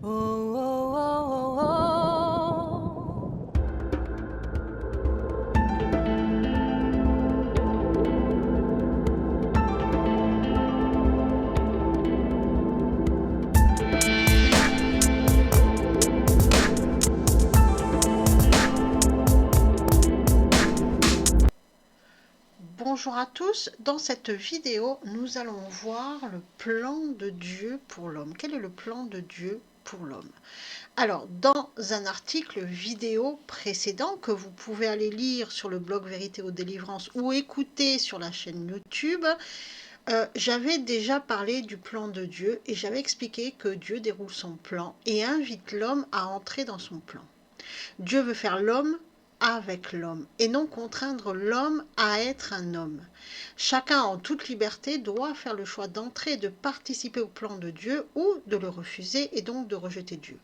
Oh, oh, oh, oh, oh. Bonjour à tous, dans cette vidéo, nous allons voir le plan de Dieu pour l'homme. Quel est le plan de Dieu pour l'homme? Alors, dans un article vidéo précédent que vous pouvez aller lire sur le blog Vérité ou Délivrance ou écouter sur la chaîne YouTube, j'avais déjà parlé du plan de Dieu et j'avais expliqué que Dieu déroule son plan et invite l'homme à entrer dans son plan. Dieu veut faire l'homme avec l'homme et non contraindre l'homme à être un homme. Chacun en toute liberté doit faire le choix d'entrer, de participer au plan de Dieu ou de le refuser et donc de rejeter Dieu.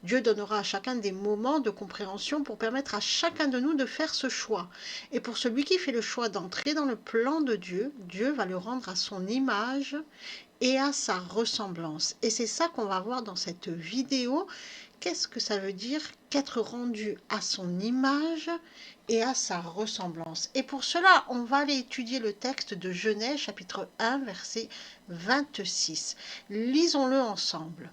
Dieu donnera à chacun des moments de compréhension pour permettre à chacun de nous de faire ce choix. Et pour celui qui fait le choix d'entrer dans le plan de Dieu, Dieu va le rendre à son image et à sa ressemblance. Et c'est ça qu'on va voir dans cette vidéo. Qu'est-ce que ça veut dire qu'être rendu à son image et à sa ressemblance? Et pour cela, on va aller étudier le texte de Genèse chapitre 1 verset 26. Lisons-le ensemble.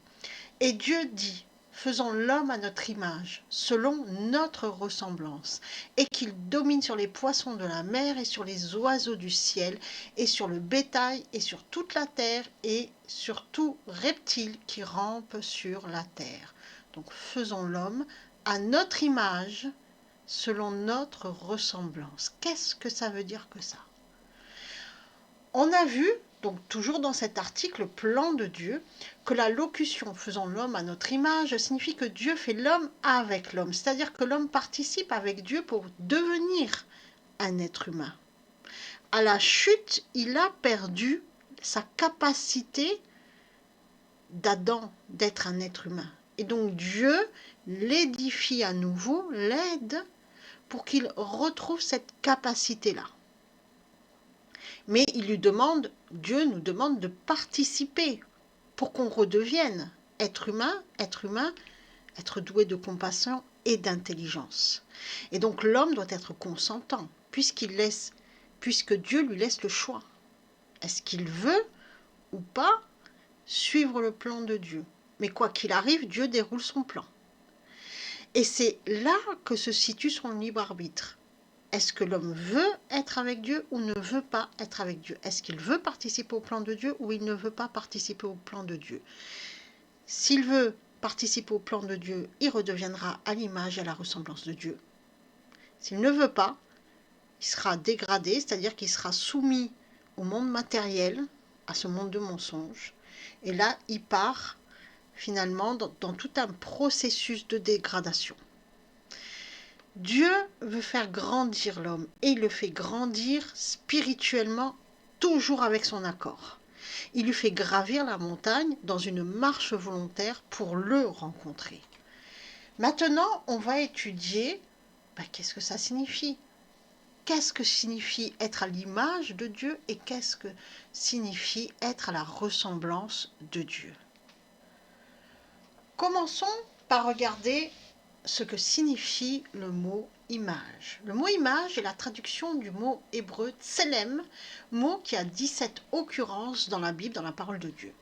Et Dieu dit: faisons l'homme à notre image, selon notre ressemblance, et qu'il domine sur les poissons de la mer et sur les oiseaux du ciel, et sur le bétail, et sur toute la terre, et sur tout reptile qui rampe sur la terre. Donc faisons l'homme à notre image, selon notre ressemblance. Qu'est-ce que ça veut dire que ça? On a vu, donc toujours dans cet article plan de Dieu, que la locution faisons l'homme à notre image signifie que Dieu fait l'homme avec l'homme, c'est-à-dire que l'homme participe avec Dieu pour devenir un être humain. À la chute, il a perdu sa capacité d'Adam d'être un être humain. Et donc Dieu l'édifie à nouveau, l'aide pour qu'il retrouve cette capacité-là. Mais Dieu nous demande de participer pour qu'on redevienne être humain, être doué de compassion et d'intelligence. Et donc l'homme doit être consentant, puisque Dieu lui laisse le choix. Est-ce qu'il veut ou pas suivre le plan de Dieu? Mais quoi qu'il arrive, Dieu déroule son plan. Et c'est là que se situe son libre arbitre. Est-ce que l'homme veut être avec Dieu ou ne veut pas être avec Dieu? Est-ce qu'il veut participer au plan de Dieu ou il ne veut pas participer au plan de Dieu? S'il veut participer au plan de Dieu, il redeviendra à l'image et à la ressemblance de Dieu. S'il ne veut pas, il sera dégradé, c'est-à-dire qu'il sera soumis au monde matériel, à ce monde de mensonges. Et là, il part finalement dans tout un processus de dégradation. Dieu veut faire grandir l'homme et il le fait grandir spirituellement, toujours avec son accord. Il lui fait gravir la montagne dans une marche volontaire pour le rencontrer. Maintenant, on va étudier qu'est-ce que ça signifie. Qu'est-ce que signifie être à l'image de Dieu et qu'est-ce que signifie être à la ressemblance de Dieu. Commençons par regarder ce que signifie le mot image. Le mot image est la traduction du mot hébreu tselem, mot qui a 17 occurrences dans la Bible, dans la parole de Dieu.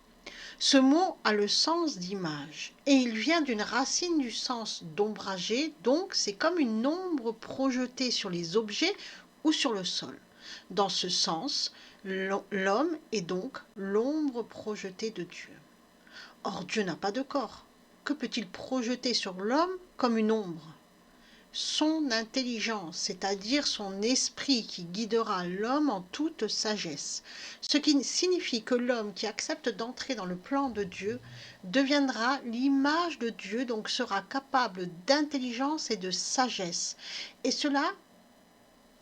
Ce mot a le sens d'image et il vient d'une racine du sens d'ombrager, donc c'est comme une ombre projetée sur les objets ou sur le sol. Dans ce sens, l'homme est donc l'ombre projetée de Dieu. Or, Dieu n'a pas de corps. Que peut-il projeter sur l'homme comme une ombre? Son intelligence, c'est-à-dire son esprit qui guidera l'homme en toute sagesse. Ce qui signifie que l'homme qui accepte d'entrer dans le plan de Dieu deviendra l'image de Dieu, donc sera capable d'intelligence et de sagesse. Et cela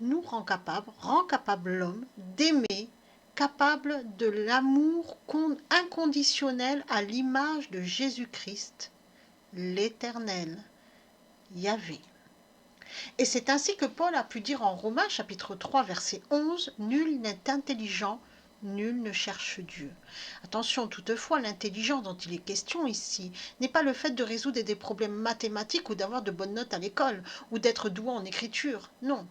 nous rend capable l'homme d'aimer, capable de l'amour inconditionnel à l'image de Jésus-Christ, l'Éternel, Yahvé. Et c'est ainsi que Paul a pu dire en Romains chapitre 3 verset 11, « Nul n'est intelligent nul ne cherche Dieu. Attention, toutefois, l'intelligence dont il est question ici n'est pas le fait de résoudre des problèmes mathématiques ou d'avoir de bonnes notes à l'école ou d'être doué en écriture. Non,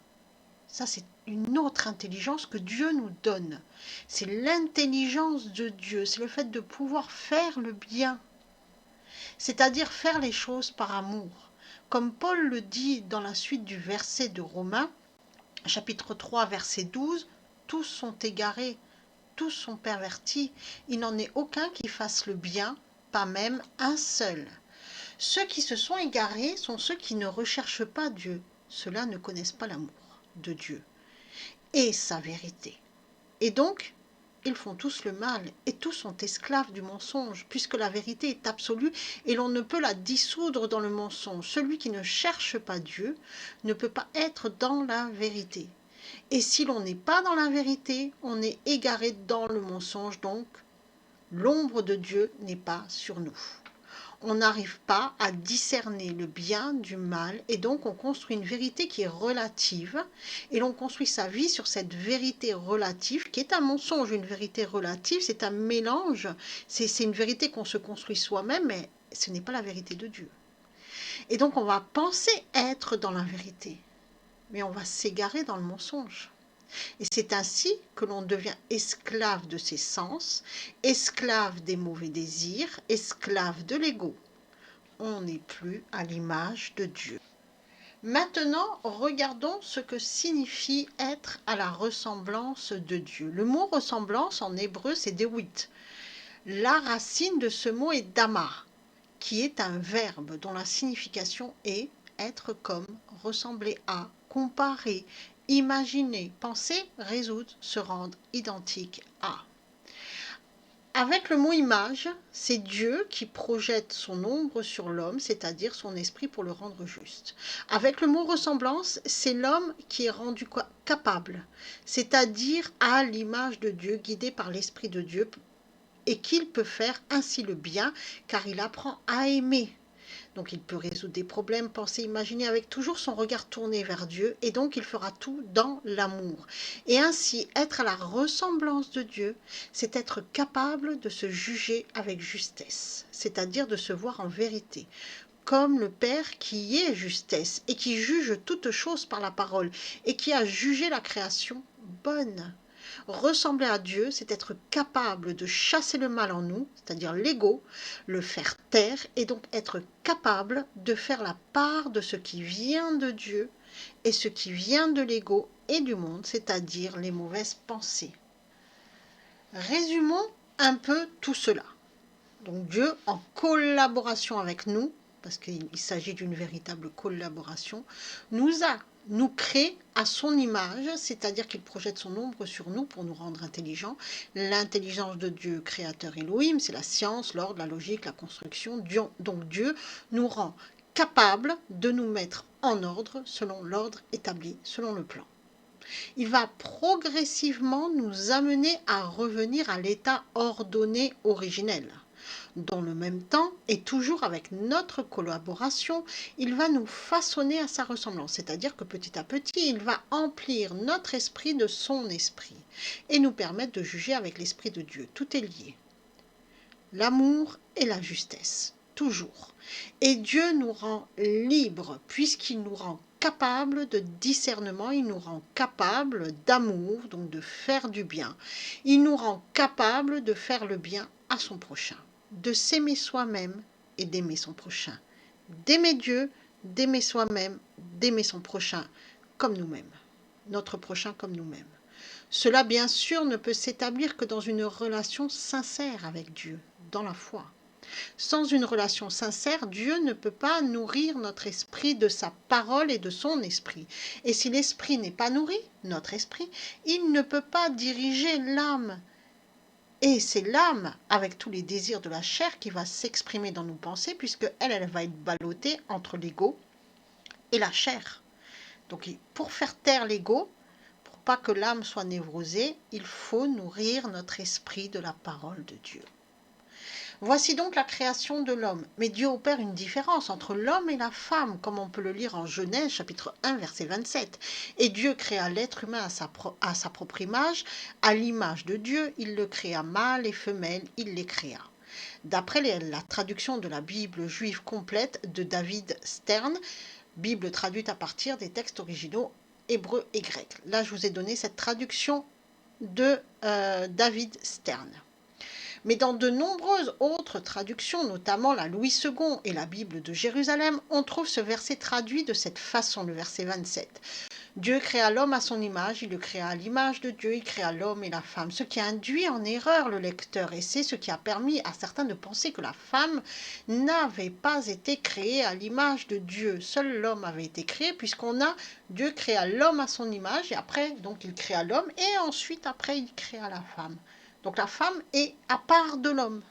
ça c'est une autre intelligence que Dieu nous donne. C'est l'intelligence de Dieu, c'est le fait de pouvoir faire le bien, c'est-à-dire faire les choses par amour. Comme Paul le dit dans la suite du verset de Romains, chapitre 3, verset 12, « Tous sont égarés, tous sont pervertis, il n'en est aucun qui fasse le bien, pas même un seul. » Ceux qui se sont égarés sont ceux qui ne recherchent pas Dieu. Ceux-là ne connaissent pas l'amour de Dieu et sa vérité. Et donc, ils font tous le mal et tous sont esclaves du mensonge, puisque la vérité est absolue et l'on ne peut la dissoudre dans le mensonge. Celui qui ne cherche pas Dieu ne peut pas être dans la vérité. Et si l'on n'est pas dans la vérité, on est égaré dans le mensonge, donc l'ombre de Dieu n'est pas sur nous. On n'arrive pas à discerner le bien du mal et donc on construit une vérité qui est relative et l'on construit sa vie sur cette vérité relative qui est un mensonge. Une vérité relative, c'est un mélange, c'est une vérité qu'on se construit soi-même, mais ce n'est pas la vérité de Dieu. Et donc on va penser être dans la vérité, mais on va s'égarer dans le mensonge. Et c'est ainsi que l'on devient esclave de ses sens, esclave des mauvais désirs, esclave de l'ego. On n'est plus à l'image de Dieu. Maintenant, regardons ce que signifie être à la ressemblance de Dieu. Le mot ressemblance en hébreu, c'est dewit. La racine de ce mot est dama, qui est un verbe dont la signification est être comme, ressembler à, comparer, imaginer, penser, résoudre, se rendre identique à. Avec le mot image, c'est Dieu qui projette son ombre sur l'homme, c'est-à-dire son esprit pour le rendre juste. Avec le mot ressemblance, c'est l'homme qui est rendu capable, c'est-à-dire à l'image de Dieu, guidé par l'esprit de Dieu, et qu'il peut faire ainsi le bien, car il apprend à aimer. Donc il peut résoudre des problèmes, penser, imaginer avec toujours son regard tourné vers Dieu et donc il fera tout dans l'amour. Et ainsi être à la ressemblance de Dieu, c'est être capable de se juger avec justesse, c'est-à-dire de se voir en vérité, comme le Père qui est justesse et qui juge toutes choses par la parole et qui a jugé la création bonne. Ressembler à Dieu, c'est être capable de chasser le mal en nous, c'est-à-dire l'ego, le faire taire et donc être capable de faire la part de ce qui vient de Dieu et ce qui vient de l'ego et du monde, c'est-à-dire les mauvaises pensées. Résumons un peu tout cela. Donc Dieu, en collaboration avec nous, parce qu'il s'agit d'une véritable collaboration, nous crée à son image, c'est-à-dire qu'il projette son ombre sur nous pour nous rendre intelligents. L'intelligence de Dieu, créateur Elohim, c'est la science, l'ordre, la logique, la construction. Donc Dieu nous rend capables de nous mettre en ordre selon l'ordre établi, selon le plan. Il va progressivement nous amener à revenir à l'état ordonné originel. Dans le même temps, et toujours avec notre collaboration, il va nous façonner à sa ressemblance, c'est-à-dire que petit à petit, il va emplir notre esprit de son esprit et nous permettre de juger avec l'esprit de Dieu. Tout est lié. L'amour et la justesse, toujours. Et Dieu nous rend libres puisqu'il nous rend capables de discernement, il nous rend capables d'amour, donc de faire du bien. Il nous rend capables de faire le bien à son prochain, de s'aimer soi-même et d'aimer son prochain, d'aimer Dieu, d'aimer soi-même, d'aimer son prochain comme nous-mêmes, notre prochain comme nous-mêmes. Cela, bien sûr, ne peut s'établir que dans une relation sincère avec Dieu, dans la foi. Sans une relation sincère, Dieu ne peut pas nourrir notre esprit de sa parole et de son esprit. Et si l'esprit n'est pas nourri, notre esprit, il ne peut pas diriger l'âme. Et c'est l'âme, avec tous les désirs de la chair, qui va s'exprimer dans nos pensées, puisque elle va être ballottée entre l'ego et la chair. Donc pour faire taire l'ego, pour pas que l'âme soit névrosée, il faut nourrir notre esprit de la parole de Dieu. Voici donc la création de l'homme. Mais Dieu opère une différence entre l'homme et la femme, comme on peut le lire en Genèse chapitre 1 verset 27. Et Dieu créa l'être humain à sa propre image, à l'image de Dieu, il le créa mâle et femelle, il les créa. D'après la traduction de la Bible juive complète de David Stern, Bible traduite à partir des textes originaux hébreux et grecs. Là, je vous ai donné cette traduction de David Stern. Mais dans de nombreuses autres traductions, notamment la Louis II et la Bible de Jérusalem, on trouve ce verset traduit de cette façon, le verset 27. Dieu créa l'homme à son image, il le créa à l'image de Dieu, il créa l'homme et la femme, ce qui induit en erreur le lecteur, et c'est ce qui a permis à certains de penser que la femme n'avait pas été créée à l'image de Dieu. Seul l'homme avait été créé, puisqu'on a Dieu créa l'homme à son image, et après, donc il créa l'homme, et ensuite, après, il créa la femme. Donc la femme est à part de l'homme.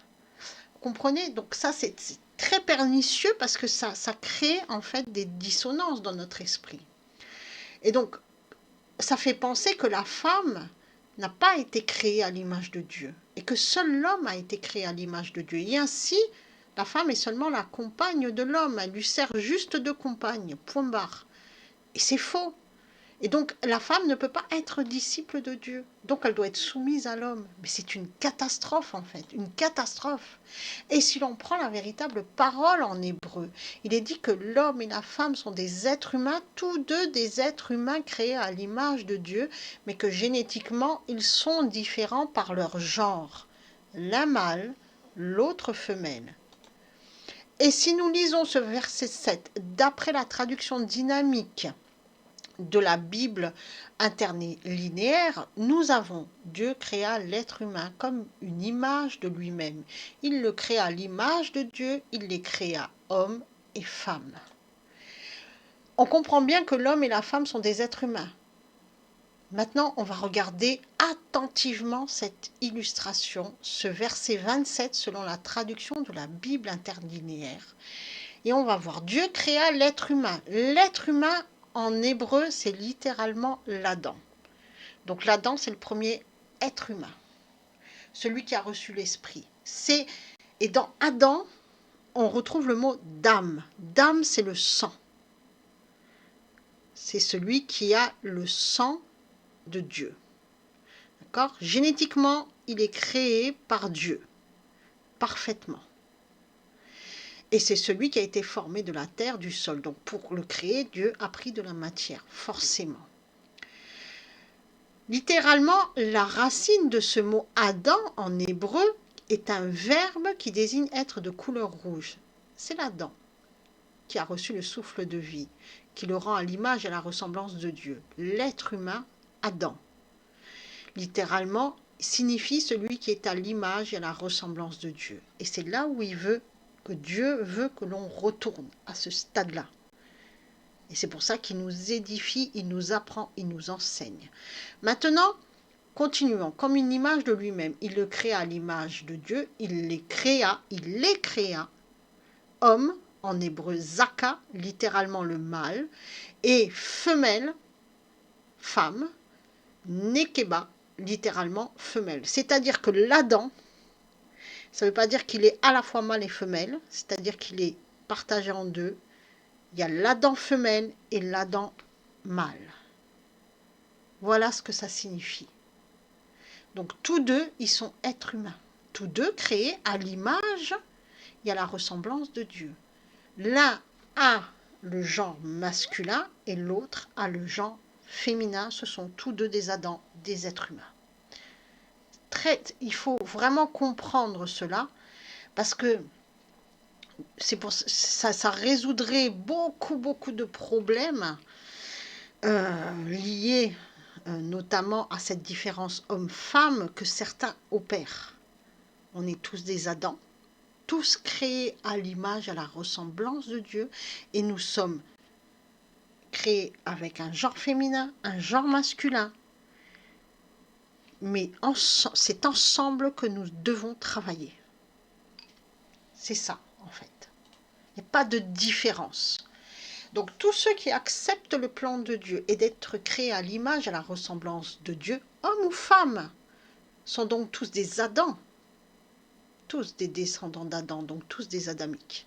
Vous comprenez? Donc ça, c'est très pernicieux parce que ça crée en fait des dissonances dans notre esprit. Et donc, ça fait penser que la femme n'a pas été créée à l'image de Dieu et que seul l'homme a été créé à l'image de Dieu. Et ainsi, la femme est seulement la compagne de l'homme. Elle lui sert juste de compagne, point barre. Et c'est faux. Et donc, la femme ne peut pas être disciple de Dieu. Donc, elle doit être soumise à l'homme. Mais c'est une catastrophe, en fait. Une catastrophe. Et si l'on prend la véritable parole en hébreu, il est dit que l'homme et la femme sont des êtres humains, tous deux des êtres humains créés à l'image de Dieu, mais que génétiquement, ils sont différents par leur genre. L'un mâle, l'autre femelle. Et si nous lisons ce verset 7, d'après la traduction dynamique de la Bible interlinéaire, nous avons Dieu créa l'être humain comme une image de lui-même. Il le créa à l'image de Dieu, il les créa hommes et femmes. On comprend bien que l'homme et la femme sont des êtres humains. Maintenant, on va regarder attentivement cette illustration, ce verset 27 selon la traduction de la Bible interlinéaire. Et on va voir Dieu créa l'être humain. L'être humain en hébreu, c'est littéralement l'Adam. Donc l'Adam, c'est le premier être humain, celui qui a reçu l'esprit. Et dans Adam, on retrouve le mot d'âme. D'âme, c'est le sang. C'est celui qui a le sang de Dieu. D'accord? Génétiquement, il est créé par Dieu, parfaitement. Et c'est celui qui a été formé de la terre, du sol. Donc pour le créer, Dieu a pris de la matière, forcément. Littéralement, la racine de ce mot Adam en hébreu est un verbe qui désigne être de couleur rouge. C'est l'Adam qui a reçu le souffle de vie, qui le rend à l'image et à la ressemblance de Dieu. L'être humain, Adam, littéralement, signifie celui qui est à l'image et à la ressemblance de Dieu. Et c'est là où Dieu veut que l'on retourne à ce stade-là. Et c'est pour ça qu'il nous édifie, il nous apprend, il nous enseigne. Maintenant, continuons. Comme une image de lui-même, il le créa à l'image de Dieu, il les créa, homme, en hébreu zaka, littéralement le mâle, et femelle, femme, nekeba, littéralement femelle. C'est-à-dire que l'Adam, ça ne veut pas dire qu'il est à la fois mâle et femelle, c'est-à-dire qu'il est partagé en deux. Il y a l'Adam femelle et l'Adam mâle. Voilà ce que ça signifie. Donc tous deux, ils sont êtres humains. Tous deux créés à l'image et à la ressemblance de Dieu. L'un a le genre masculin et l'autre a le genre féminin. Ce sont tous deux des Adams, des êtres humains. Il faut vraiment comprendre cela parce que ça résoudrait beaucoup de problèmes liés notamment à cette différence homme-femme que certains opèrent. On est tous des Adams, tous créés à l'image, à la ressemblance de Dieu, et nous sommes créés avec un genre féminin, un genre masculin. Mais c'est ensemble que nous devons travailler. C'est ça, en fait. Il n'y a pas de différence. Donc tous ceux qui acceptent le plan de Dieu et d'être créés à l'image et à la ressemblance de Dieu, hommes ou femmes, sont donc tous des Adams. tous des descendants d'Adam, donc tous des adamiques.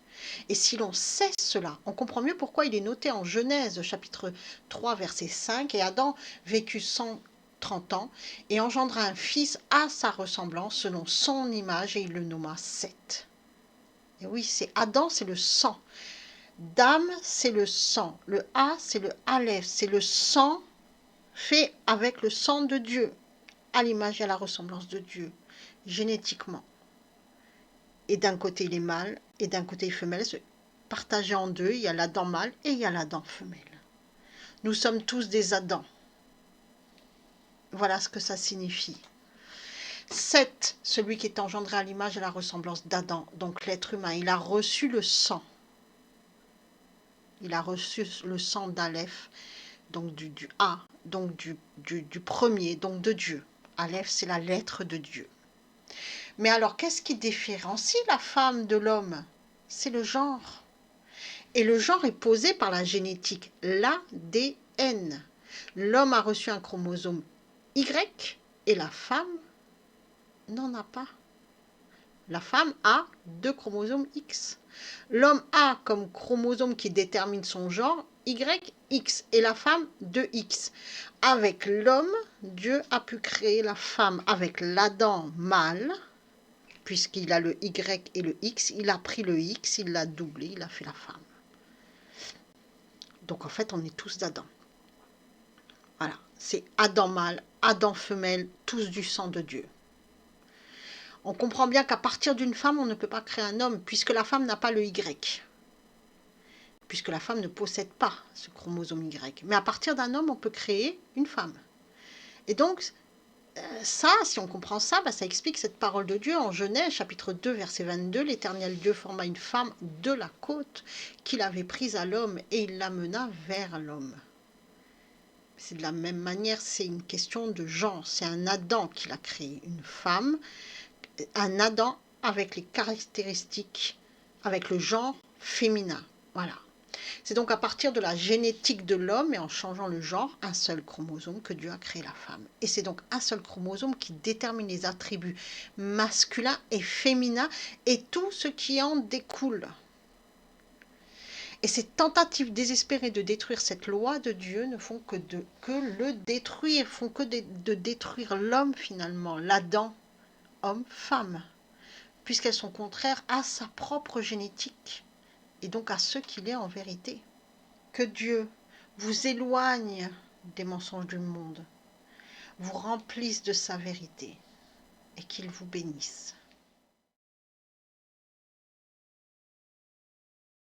Et si l'on sait cela, on comprend mieux pourquoi il est noté en Genèse chapitre 3 verset 5, et Adam vécut 130 ans et engendra un fils à sa ressemblance selon son image et il le nomma Seth. Et oui, c'est Adam, c'est le sang. Dam, c'est le sang. Le A, c'est le Aleph, c'est le sang fait avec le sang de Dieu, à l'image et à la ressemblance de Dieu, génétiquement. Et d'un côté il est mâle et d'un côté il est femelle, partagé en deux, il y a l'Adam mâle et il y a l'Adam femelle. Nous sommes tous des Adams. Voilà ce que ça signifie. Seth, celui qui est engendré à l'image et à la ressemblance d'Adam, donc l'être humain, il a reçu le sang. Il a reçu le sang d'Aleph, donc du A, donc du premier, donc de Dieu. Aleph, c'est la lettre de Dieu. Mais alors, qu'est-ce qui différencie la femme de l'homme? C'est le genre. Et le genre est posé par la génétique, l'ADN. L'homme a reçu un chromosome Y et la femme n'en a pas. La femme a 2 chromosomes X. L'homme a comme chromosome qui détermine son genre YX et la femme 2X. Avec l'homme, Dieu a pu créer la femme avec l'Adam mâle, puisqu'il a le Y et le X, il a pris le X, il l'a doublé, il a fait la femme. Donc en fait, on est tous d'Adam. Voilà, c'est Adam mâle, Adam femelle, tous du sang de Dieu. On comprend bien qu'à partir d'une femme, on ne peut pas créer un homme, puisque la femme n'a pas le Y. Puisque la femme ne possède pas ce chromosome Y. Mais à partir d'un homme, on peut créer une femme. Et donc, ça, si on comprend ça, ça explique cette parole de Dieu en Genèse, chapitre 2, verset 22. L'Éternel Dieu forma une femme de la côte qu'il avait prise à l'homme et il l'amena vers l'homme. C'est de la même manière, c'est une question de genre. C'est un Adam qui l'a créé, une femme, un Adam avec les caractéristiques, avec le genre féminin. Voilà. C'est donc à partir de la génétique de l'homme et en changeant le genre, un seul chromosome que Dieu a créé la femme. Et c'est donc un seul chromosome qui détermine les attributs masculins et féminins et tout ce qui en découle. Et ces tentatives désespérées de détruire cette loi de Dieu ne font que le détruire, font que de détruire l'homme finalement, l'Adam, homme-femme, puisqu'elles sont contraires à sa propre génétique et donc à ce qu'il est en vérité. Que Dieu vous éloigne des mensonges du monde, vous remplisse de sa vérité et qu'il vous bénisse.